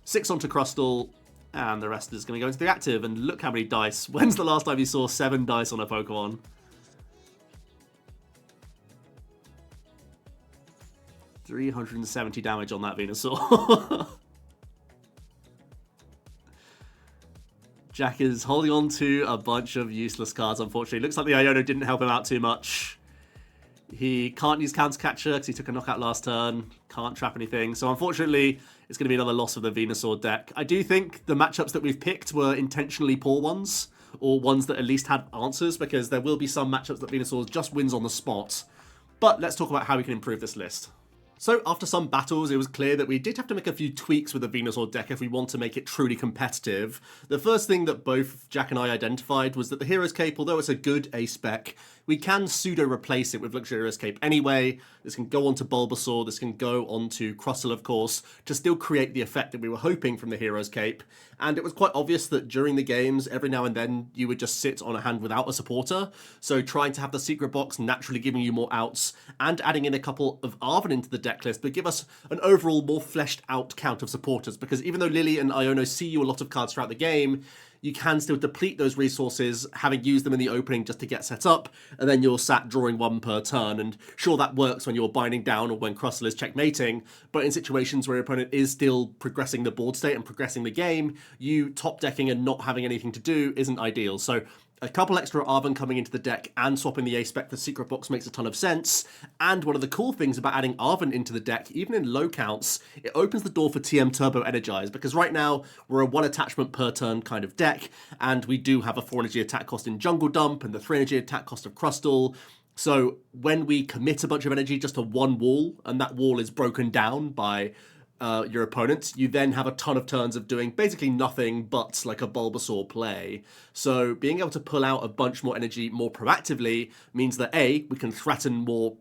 [SPEAKER 1] 6 onto Crustle. And the rest is going to go into the active, and look how many dice. When's the last time you saw 7 dice on a Pokemon? .370 damage on that Venusaur. Jack is holding on to a bunch of useless cards, unfortunately. Looks like the Iono didn't help him out too much. He can't use Counter Catcher because he took a knockout last turn. Can't trap anything. So unfortunately, it's going to be another loss of the Venusaur deck. I do think the matchups that we've picked were intentionally poor ones, or ones that at least had answers, because there will be some matchups that Venusaur just wins on the spot. But let's talk about how we can improve this list. So after some battles, it was clear that we did have to make a few tweaks with the Venusaur deck if we want to make it truly competitive. The first thing that both Jack and I identified was that the Hero's Cape, although it's a good A-spec, we can pseudo-replace it with Luxurious Cape anyway. This can go onto Bulbasaur, this can go onto Crustle, of course, to still create the effect that we were hoping from the Hero's Cape. And it was quite obvious that during the games, every now and then, you would just sit on a hand without a supporter. So trying to have the Secret Box naturally giving you more outs, and adding in a couple of Arven into the deck list, but give us an overall more fleshed out count of supporters, because even though Lillie and Iono see you a lot of cards throughout the game, you can still deplete those resources, having used them in the opening just to get set up, and then you're sat drawing 1 per turn. And sure, that works when you're binding down or when Crustle is checkmating, but in situations where your opponent is still progressing the board state and progressing the game, you top decking and not having anything to do isn't ideal. So a couple extra Arven coming into the deck and swapping the A-spec for Secret Box makes a ton of sense. And one of the cool things about adding Arven into the deck, even in low counts, it opens the door for TM Turbo Energize, because right now we're a 1 attachment per turn kind of deck, and we do have a 4 energy attack cost in Jungle Dump and the 3 energy attack cost of Crustle. So when we commit a bunch of energy just to one wall, and that wall is broken down by your opponent, you then have a ton of turns of doing basically nothing but like a Bulbasaur play. So being able to pull out a bunch more energy more proactively means that A, we can threaten more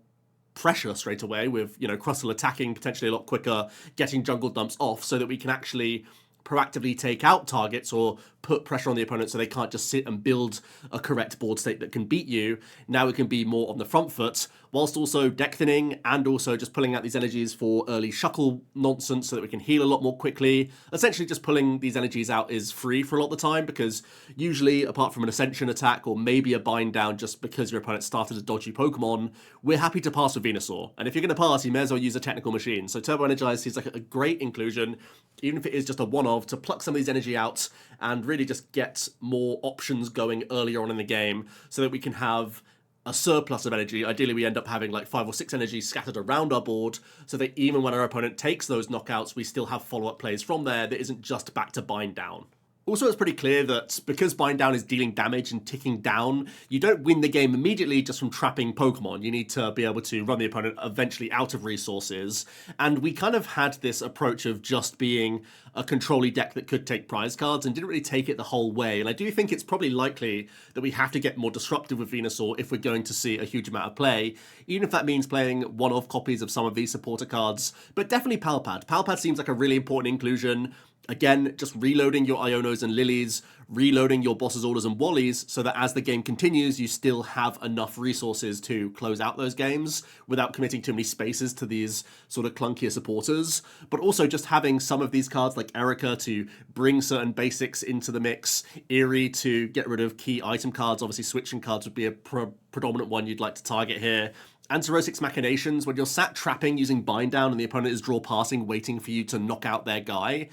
[SPEAKER 1] pressure straight away with, Crustle attacking potentially a lot quicker, getting jungle dumps off so that we can actually proactively take out targets or put pressure on the opponent so they can't just sit and build a correct board state that can beat you. Now we can be more on the front foot, whilst also deck thinning and also just pulling out these energies for early Shuckle nonsense so that we can heal a lot more quickly. Essentially just pulling these energies out is free for a lot of the time, because usually, apart from an Ascension attack or maybe a bind down just because your opponent started a dodgy Pokemon, we're happy to pass with Venusaur. And if you're going to pass, you may as well use a technical machine. So Turbo Energize seems like a great inclusion, even if it is just a one-of, to pluck some of these energy out and really just get more options going earlier on in the game so that we can have a surplus of energy. Ideally, we end up having like 5 or 6 energies scattered around our board so that even when our opponent takes those knockouts, we still have follow-up plays from there that isn't just back to bind down. Also, it's pretty clear that because Bind Down is dealing damage and ticking down, you don't win the game immediately just from trapping Pokemon. You need to be able to run the opponent eventually out of resources. And we kind of had this approach of just being a control-y deck that could take prize cards and didn't really take it the whole way. And I do think it's probably likely that we have to get more disruptive with Venusaur if we're going to see a huge amount of play, even if that means playing one-off copies of some of these supporter cards. But definitely Palpad. Palpad seems like a really important inclusion. Again, just reloading your Ionos and Lillies, reloading your Boss's Orders and Wallies, so that as the game continues, you still have enough resources to close out those games without committing too many spaces to these sort of clunkier supporters. But also just having some of these cards like Erica to bring certain basics into the mix, Eerie to get rid of key item cards. Obviously, switching cards would be a predominant one you'd like to target here. Anti-Rosic's Machinations, when you're sat trapping using Bind Down and the opponent is draw passing, waiting for you to knock out their guy.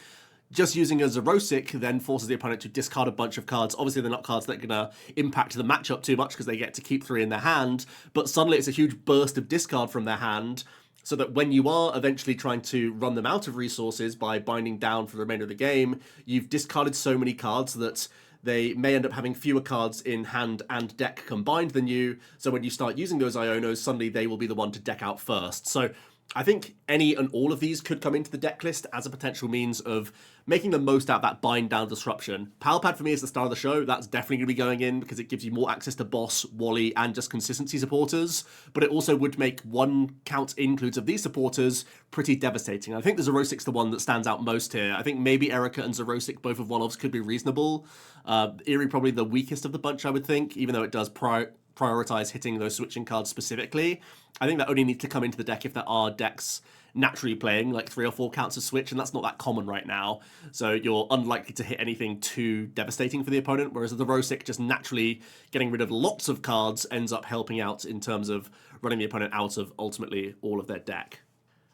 [SPEAKER 1] Just using a Zerosic then forces the opponent to discard a bunch of cards. Obviously, they're not cards that are going to impact the matchup too much because they get to keep 3 in their hand, but suddenly it's a huge burst of discard from their hand, so that when you are eventually trying to run them out of resources by binding down for the remainder of the game, you've discarded so many cards that they may end up having fewer cards in hand and deck combined than you, so when you start using those Ionos, suddenly they will be the one to deck out first. So I think any and all of these could come into the deck list as a potential means of making the most out of that bind down disruption. Palpad for me is the star of the show. That's definitely going to be going in because it gives you more access to Boss, Wally, and just consistency supporters. But it also would make one count includes of these supporters pretty devastating. I think the Zerosic's the one that stands out most here. I think maybe Erica and Zerosic, both of one-offs, could be reasonable. Eerie probably the weakest of the bunch, I would think, even though it does prioritize hitting those switching cards specifically. I think that only needs to come into the deck if there are decks naturally playing like 3 or 4 counts of switch, and that's not that common right now. So you're unlikely to hit anything too devastating for the opponent, whereas the Rosic just naturally getting rid of lots of cards ends up helping out in terms of running the opponent out of ultimately all of their deck.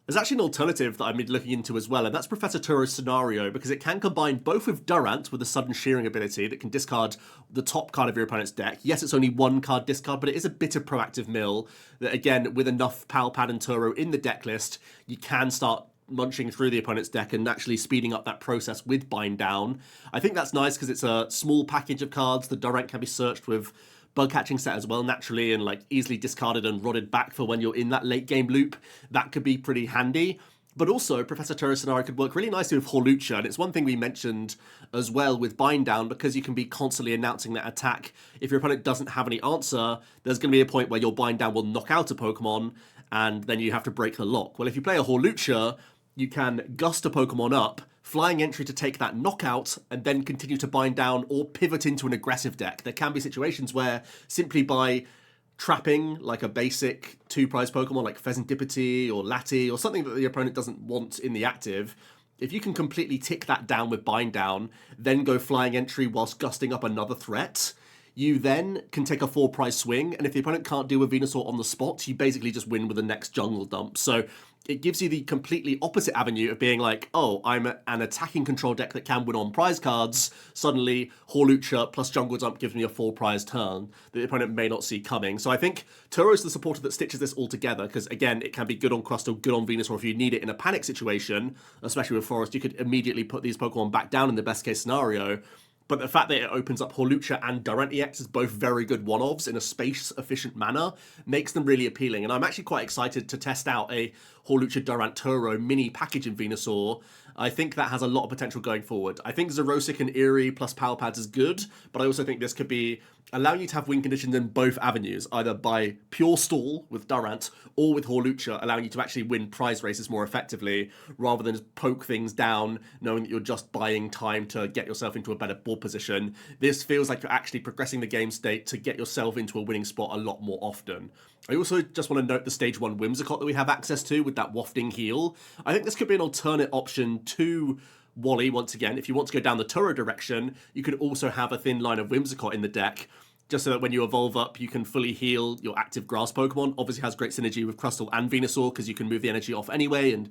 [SPEAKER 1] There's actually an alternative that I've been looking into as well, and that's Professor Turo's Scenario, because it can combine both with Durant with a sudden shearing ability that can discard the top card of your opponent's deck. Yes, it's only 1 card discard, but it is a bit of proactive mill that, again, with enough Palpad and Turo in the deck list, you can start munching through the opponent's deck and actually speeding up that process with Bind Down. I think that's nice because it's a small package of cards. The Durant can be searched with bug catching set as well naturally and like easily discarded and rotted back for when you're in that late game loop. That could be pretty handy. But also, Professor Turo's Scenario could work really nicely with Hawlucha, and it's one thing we mentioned as well with Bind Down, because you can be constantly announcing that attack. If your opponent doesn't have any answer, there's going to be a point where your Bind Down will knock out a Pokemon, and then you have to break the lock. Well, if you play a Hawlucha, you can gust a Pokemon up, flying entry to take that knockout, and then continue to bind down or pivot into an aggressive deck. There can be situations where simply by trapping like a basic 2-prize Pokemon like Pheasantipity or Lati or something that the opponent doesn't want in the active, if you can completely tick that down with bind down, then go flying entry whilst gusting up another threat, you then can take a 4-prize swing, and if the opponent can't deal with Venusaur on the spot, you basically just win with the next jungle dump. So it gives you the completely opposite avenue of being like, oh, I'm an attacking control deck that can win on prize cards. Suddenly, Hawlucha plus jungle dump gives me a 4-prize turn that the opponent may not see coming. So I think Turo's the supporter that stitches this all together, because again, it can be good on Crustle, good on Venusaur if you need it in a panic situation, especially with Forest. You could immediately put these Pokemon back down in the best case scenario. but the fact that it opens up Hawlucha and Durant EX as both very good one-ofs in a space-efficient manner makes them really appealing, and I'm actually quite excited to test out a Hawlucha Durant Turo mini package in Venusaur. I think that has a lot of potential going forward. I think Xerosic and Eerie plus Power Pads is good, but I also think this could be allowing you to have win conditions in both avenues, either by pure stall with Durant or with Hawlucha, allowing you to actually win prize races more effectively rather than just poke things down, knowing that you're just buying time to get yourself into a better board position. This feels like you're actually progressing the game state to get yourself into a winning spot a lot more often. I also just want to note the Stage 1 Whimsicott that we have access to with that wafting heal. I think this could be an alternate option to Wally once again. If you want to go down the Turo direction, you could also have a thin line of Whimsicott in the deck, just so that when you evolve up, you can fully heal your active grass Pokemon. Obviously has great synergy with Crustle and Venusaur, because you can move the energy off anyway and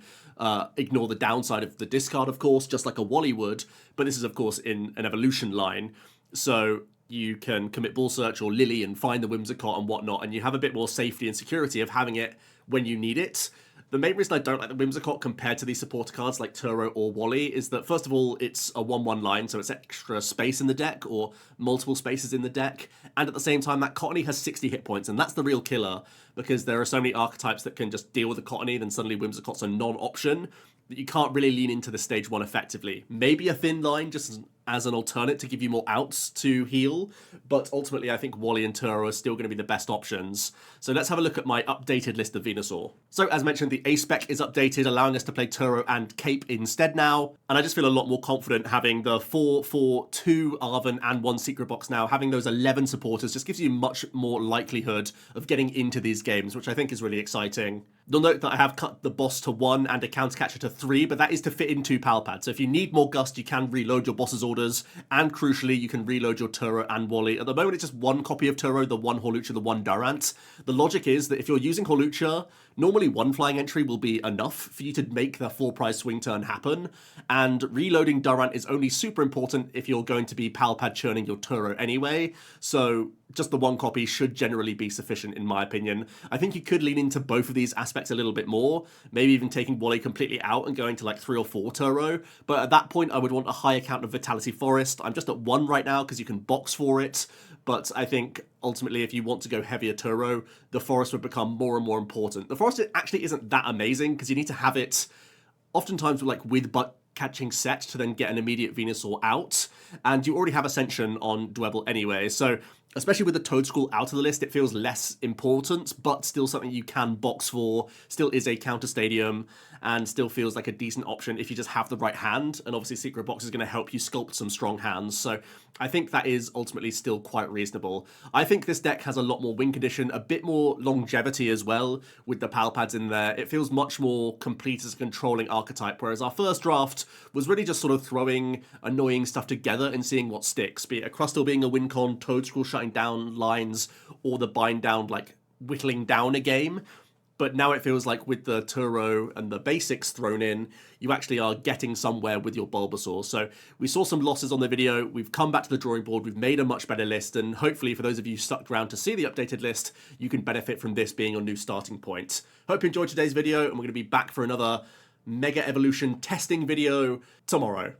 [SPEAKER 1] ignore the downside of the discard, of course, just like a Wally would. But this is, of course, in an evolution line. So you can commit Ball Search or Lillie and find the Whimsicott and whatnot, and you have a bit more safety and security of having it when you need it. The main reason I don't like the Whimsicott compared to these supporter cards like Turo or Wally is that, first of all, it's a 1/1 line, so it's extra space in the deck, or multiple spaces in the deck, and at the same time, that Cottony has 60 hit points, and that's the real killer, because there are so many archetypes that can just deal with the Cottony, then suddenly Whimsicott's a non-option, that you can't really lean into the Stage 1 effectively. Maybe a thin line just as an alternate to give you more outs to heal, but ultimately I think Wally and Turo are still going to be the best options. So let's have a look at my updated list of Venusaur. So as mentioned, the A-Spec is updated, allowing us to play Turo and Cape instead now, and I just feel a lot more confident having the 4/4/2 Arven and 1 Secret Box now. Having those 11 supporters just gives you much more likelihood of getting into these games, which I think is really exciting. You'll note that I have cut the boss to 1 and a counter catcher to 3, but that is to fit in 2 Pal Pads. So if you need more Gust, you can reload your boss's orders, and crucially, you can reload your Turo and Wally. At the moment, it's just 1 copy of Turo, the 1 Hawlucha, the 1 Durant. The logic is that if you're using Hawlucha, normally 1 flying entry will be enough for you to make the 4 prize swing turn happen, and reloading Durant is only super important if you're going to be Pal Pad churning your Turo anyway, so just the 1 copy should generally be sufficient in my opinion. I think you could lean into both of these aspects a little bit more, maybe even taking Wally completely out and going to like 3 or 4 Turo, but at that point I would want a higher count of Vitality Forrest. I'm just at 1 right now because you can box for it, but I think ultimately if you want to go heavier Turo, the Forest would become more and more important. The Forest actually isn't that amazing because you need to have it oftentimes with butt catching set to then get an immediate Venusaur out, and you already have Ascension on Dwebble anyway, so especially with the Toedscruel out of the list, it feels less important, but still something you can box for, still is a counter stadium, and still feels like a decent option if you just have the right hand, and obviously Secret Box is going to help you sculpt some strong hands, so I think that is ultimately still quite reasonable. I think this deck has a lot more win condition, a bit more longevity as well, with the Pal Pads in there. It feels much more complete as a controlling archetype, whereas our first draft was really just sort of throwing annoying stuff together and seeing what sticks, be it a Crustle being a win con, Toedscruel shutting down lines, or the bind down, like whittling down a game. But now it feels like with the Turo and the basics thrown in, you actually are getting somewhere with your Bulbasaur. So we saw some losses on the video, we've come back to the drawing board, we've made a much better list, and hopefully for those of you stuck around to see the updated list, you can benefit from this being your new starting point. Hope you enjoyed today's video, and we're going to be back for another Mega Evolution testing video tomorrow.